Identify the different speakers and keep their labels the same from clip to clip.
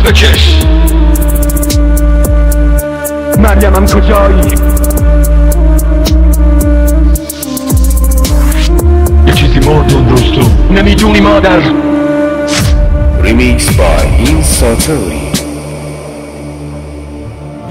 Speaker 1: بکش.
Speaker 2: مریمم کجایی؟
Speaker 1: یه چیزی مرد اون روز تو
Speaker 2: نمیدونی مادر.
Speaker 3: Remix by Insatory.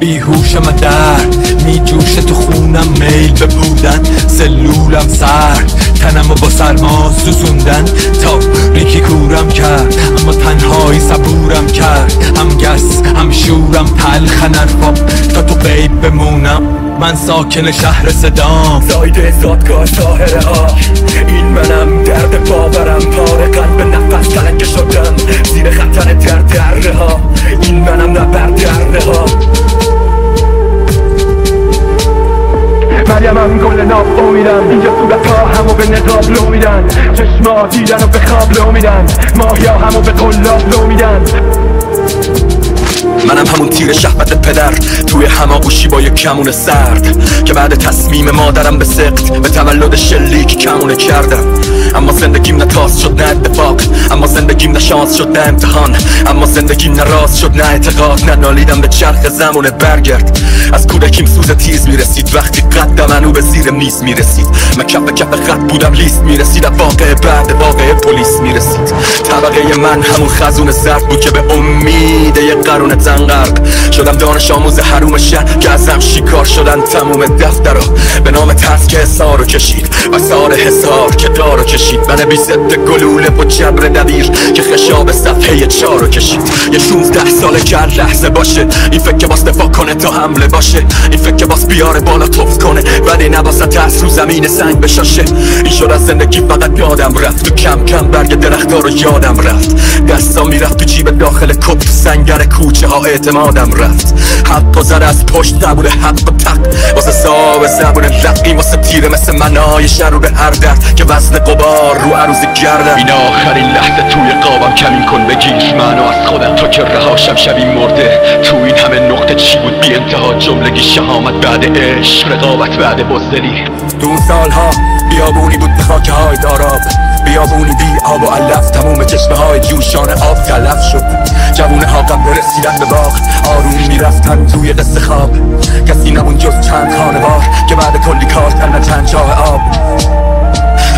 Speaker 4: بیهوشم درد میجوشه تو خونم، میل به بودن سلولم سرد، تنمو با سرما سوزوندن، تاریکی کورم کرد اما تنهایی صبورم کرد، هم گس هم شورم تلخ نرفام تا تو غیب بمونم. من ساکن شهر صدام،
Speaker 5: زایده زادگاه ساحره ها، این منم درد باورم، پاره قلب نفس تلنگه شدم زیر خطر دره ها، این منم نبر دره ها.
Speaker 2: مریمم گل ناب امیدم، اینجا صورت ها همو به نقاب لو میدن، چشما دیدن و به خواب لو میدن، ماهیا همو به قلاب لو میدن.
Speaker 5: منم همون تیر شهوت پدر توی هماغوشی با یک کمون سرد، که بعد تصمیم مادرم به سقط به تولد شلیک کمونه کردم. اما زندگیم نه تاس شد نه اتفاق، اما زندگیم نه شانس شد نه امتحان، اما زندگیم نه راست شد نه اعتقاد، نه نالیدم به چرخ زمونه برگرد. از کودکیم سوز تیز میرسید وقتی قد منو به زیر میز میرسید، من کف کف خط بودم لیست میرسید، واقع بعد واقع پلیس میرسید. طبقه من همون خزون زرد بود که به امید یه قرون غرق شدم، دانش آموز حروم شهر که ازم شکار شدن تموم دفترها به نام ترس که حسارو کشید و سار حسار که دارو کشید. من بی ضد گلوله و جبر دبیر که خشاب صفحه 4 کشید. یه 16 ساله که هر لحظه باشه این فکر که باس دفاع کنه تا حمله باشه، این فکر که باس بیاره بالا توف کنه ولی نباسه ترس رو زمین سنگ بشاشه. این شد از زندگی فقط یادم رفت و کم کم برگ درختا رو یادم رفت، دستا میرفت تو جیب داخل کپ سنگر کوچه ها اعتمادم رفت. حق و زد از پشت نبوده حق و تق واسه صاحب زبون لقیم، واسه تیره مثل منای شرور هر درد که وزن قبار رو عروض گردم.
Speaker 1: این آخرین لحظه توی قابم کمین کن بگیر منو از خودم، تا که رهاشم شبی مرده تو این همه نقطه چی بود بی انتها، جملگی شهامت بعد عشق، رقابت بعد بزدلی.
Speaker 5: تو اون سالها بیابونی بود به خاکه های داراب، بیابونی بی آب و علف، تموم چشمه های جوشان آب تلف شد. جوونه ها قبل رسیدن به باغ آروم میرفتن توی قصه خواب، کسی نمون جز چند خانوار که بعد کلی کار کردن چند چاه آب.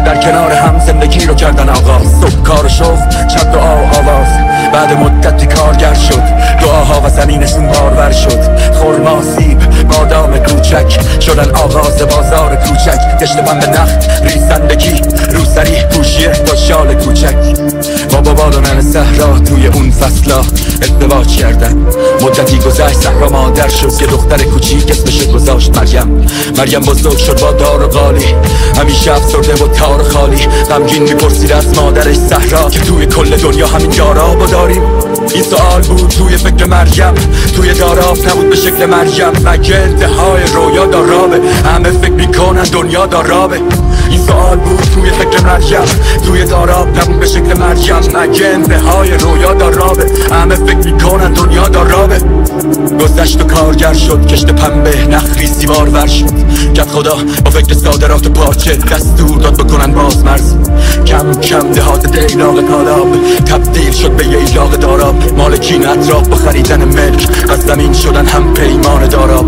Speaker 5: در کنار هم زندگی رو کردن آغاز، صبح کار و شغل شب دعا و آواز، بعد مدتی کارگر شد دعاها و زمینشون بارور شد. خرما سیب بادام کوچک شدن آغاز بازار کوچک، گشت من به نخت ریسندگی روسری پوشیه با شال کوچک. بابا بالونن صحرا توی اون فصلا ازدواج کردن، مدتی گذشت صحرا مادر شد یه دختر کوچیک اسمش گذاشت مریم بزرگ شد با دار و قالی، همیشه افسرده و تار خالی، غمگین میپرسید از مادرش صحرا که توی کل دنیا همین جارا داریم. این سوال بود توی فکر مریم، توی داراب نبود به شکل مریم، مگه انتهای رویا دارابه، همه فکر میکنن دنیا دارابه. این سوال بود توی فکر مریم، توی داراب نبود به شکل مریم، مگه انتهای رویا دارابه، همه فکر میکنن دنیا دارابه. گذشت و کارگر شد کشت پنبه نخری سیوار ور شد، گفت خدا با فکر صادرات و پارچه دستور داد بکنن بازمرز. کم کم دهات دیلاق کالاب تبدیل شد به یه ایلاق داراب، مالکین اطراف با خریدن ملک از زمین شدن هم پیمان داراب.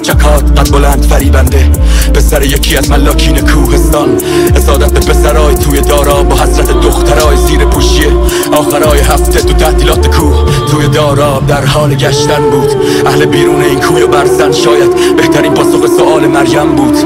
Speaker 5: چکات قد بلند فریبنده پسر یکی از ملاکین کوهستان، حسادت به پسرای توی داراب و حسرت دخترای زیر پوشیه. آخرای هفته تو تعطیلات کوه توی داراب در حال گشتن بود، اهل بیرون این کوی و برزن شاید بهترین پاسخ سوال مریم بود.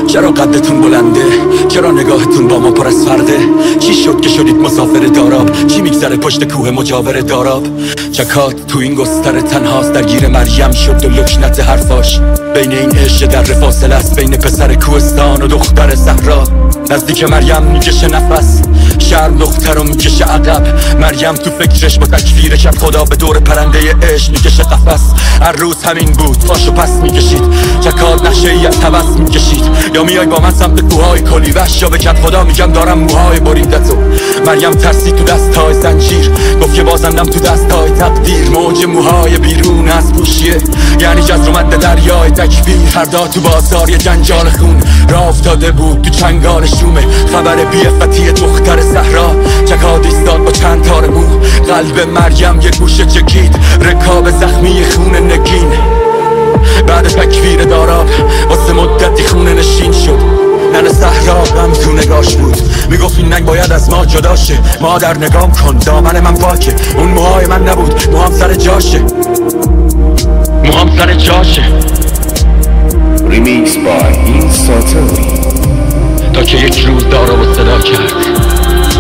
Speaker 5: چرا قدتون بلنده؟ چرا نگاهتون با ما پر از فرده؟ چی شد که شدید مسافر داراب؟ چی میگذره پشت کوه مجاور داراب؟ چکات تو این گستره تنهاست درگیر مریم شد و لکنت حرفاش، بین این عشق در فاصله است بین پسر کوهستان و دختر صحرا. نزدیک مریم میکشه نفس، شرم دختر رو میکشه عقب، مریم تو فکرش با تکفیر شب خدا به دور پرنده عشق میکشه قفس. هر روز همین بود پاشو پس میکشید، چکات نقشه ای از هوس میکشید، یا میای با من سمت کوههای کلی وحش، یا به کت خدا میگم دارم موهای بریدتو. مریم ترسی تو دستای زنجیر، گفت که بازندم تو دستای تقدیر، موج موهای بیرون از پوشیه، یعنی جزر اومده دریای تکبیر. فردا تو بازار یه جنجال خون راه افتاده بود تو چنگال شومه، خبر بی‌عفتی دختر صحرا چکاد ایستاد با چند تار مو، قلب مریم یه گوشه چکید، رکاب زخمی خون نگین. بعد تکفیر داراب واسه مدتی خونه نشین شد، نن صحرا غم تو نگاش بود، میگفت این ننگ باید از ما جدا شه. مادر نگام کن دامن من پاکه، اون موهای من نبود موهام سر جاشه، موهام سر جاشه.
Speaker 3: Remix by Insatori.
Speaker 1: تا که یک روز دارا رو صدا کرد،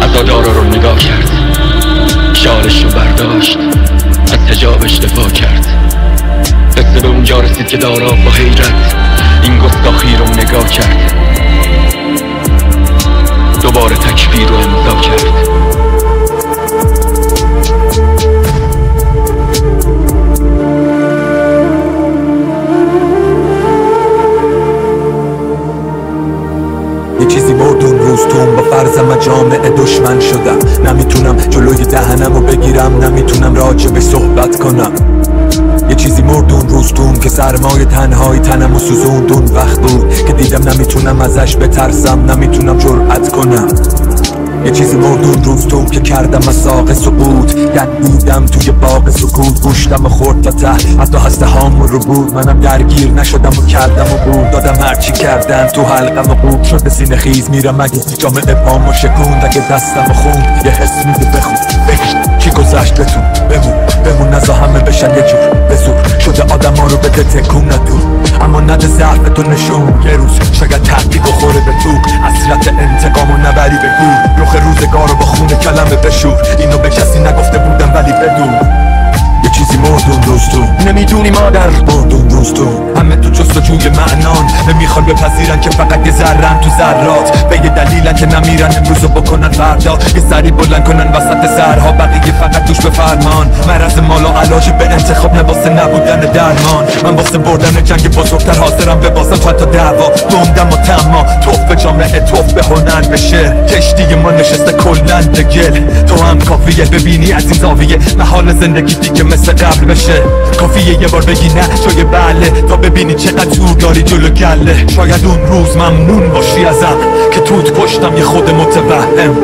Speaker 1: عزادارا رو نگاه کرد، شالش رو برداشت، از حجابش دفاع کرد. قصه به اونجا رسید که دارا با حیرت این گستاخی رو نگاه کرد، دوباره تکفیر رو امضا کرد.
Speaker 4: یه چیزی مرد اون روز توم، با فرضم جامعه دشمن شدم. نمیتونم جلوی دهنم رو بگیرم، نمیتونم راجبش صحبت کنم. یه چیزی مرد اون روز توم که سرمای تنهایی تنم و سوزوند. اون وقت بود که دیدم نمیتونم ازش بترسم، نمیتونم جرأت کنم. یه چیزی مرد اون روز توم که کردم از ساق سقوط، دیدم توی باغ سکوت، گوشتم و خورد تا ته، حتی هسته هامون رو بود. منم درگیر نشدم و کردم و بود دادم هرچی کردن تو حلقم و قوب شده سینه خیز. میرم اگه جامعه پامو شکوند، اگه دستم و خوند یه حس میده بخون بگی چی گذشت بتون بمون نزا همه بشن یه جور بزور شده آدم ها رو بده تکون ندور، اما نده ضعف تو نشون. یه روز شاید تحقیق بخوره به تو، حسرت انتقام و نبری به گور، رخ روزگار رو با خون کلمه بشور. اینو به کسی نگفته بودم ولی بدون یه چیزی مرد اون روز تو، نمیدونی مادر مرد اون روز تو. همه تو جستجوی معنان، نمیخوان بپذیرن که فقط یه ذرن تو ذرات، به یه دلیلن که نمیرن امروزو بکنن فردا، یه سری بلند کنن وسط سرها، بقیه فقط توش به فرمان. مرض مال و علاج به انتخاب نه واسه نبودن درمان. من واسه بردن جنگ بزرگتر حاضرم ببازم چند تا دعوا، دوندم و تما توف به جامعه توف به هنر بشه. کشتی ما نشسته کلن به گل، تو هم کافیه ببینی از این زاویه محال زندگی دیگه مثل قبل بشه. کافیه یه بار بگی نه توی بله تا ببینی چقدر تو داری جلو گله. شاید اون روز ممنون باشی ازم که توت پشتم یه خود متوهم.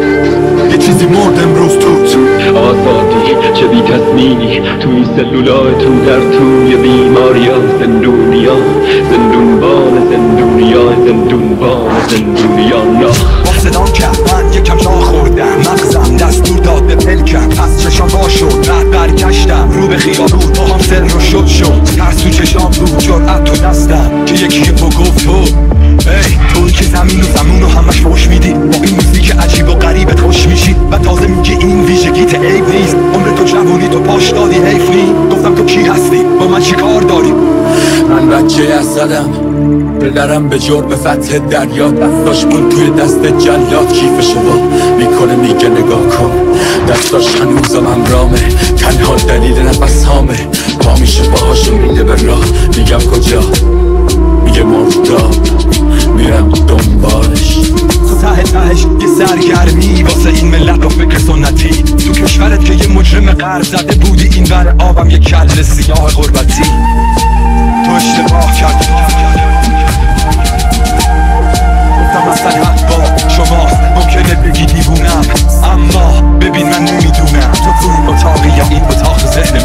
Speaker 4: یه چیزی مرد امروز توت،
Speaker 1: آزادی چه بی تصمیمی تو این سلولای تو در توی بیماریا، زندونیا زندونبان زندونیا زندونبان زندونیا. نه
Speaker 4: صدام کرد من یکم جا خوردم، مغزم دستور داد به پلکم، از چشام وا شد بعد برگشتم رو به خیابون، پاهام سر رو شد ترس تو چشام بود، جرأت تو دستم که یکی تو گفت تو ای توی که زمین و زمون و همش فوش میدی، با این موزیک عجیب و غریبت خوش میشی و تازه میگی این ویژگیت عیب نیست. عمر تو جوونی تو پاش دادی حیف نی، گفتم تو کی هستی با من چی کار داری؟
Speaker 5: من بچه ازدم دلرم به جرم فتح دریا، دستاش بود توی دست جلاد، کیفشو با میکنه میگه نگاه کن، دستاش هنوزم همرامه، تنها دلیل نفس هامه، پا میشه باهاشو میده به راه، میگم کجا؟ میگه مرداب، میرم دنبالش.
Speaker 4: ته تهش یه سرگرمی واسه این ملت و فکر سنتی، تو کشورت که یه مجرم قرض زده بودی، این ور آبم یه کل سیاه غربتی. تو اشتباه کردی، گفتم اصلا حق با شماست، ممکنه بگی دیوونم اما ببین من نمیدونم تو کدوم اتاقی یا این اتاق ذهن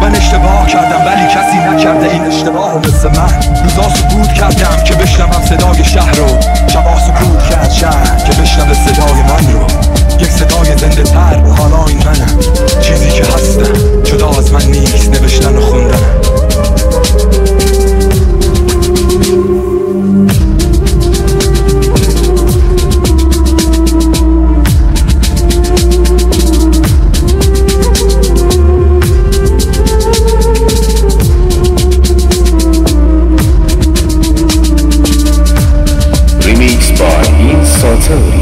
Speaker 4: من اشتباه کردم ولی کسی نکرده این اشتباه رو مثل من. روزا سکوت کردم که بشنوم صدای شهر رو، شبا سکوت کرد شهر که بشنوه صدای من رو، یک صدای زنده تر. حالا این منم، چیزی که هستم جدا از من نیست، نوشتن و خوندنم.
Speaker 3: Remix by Insatori.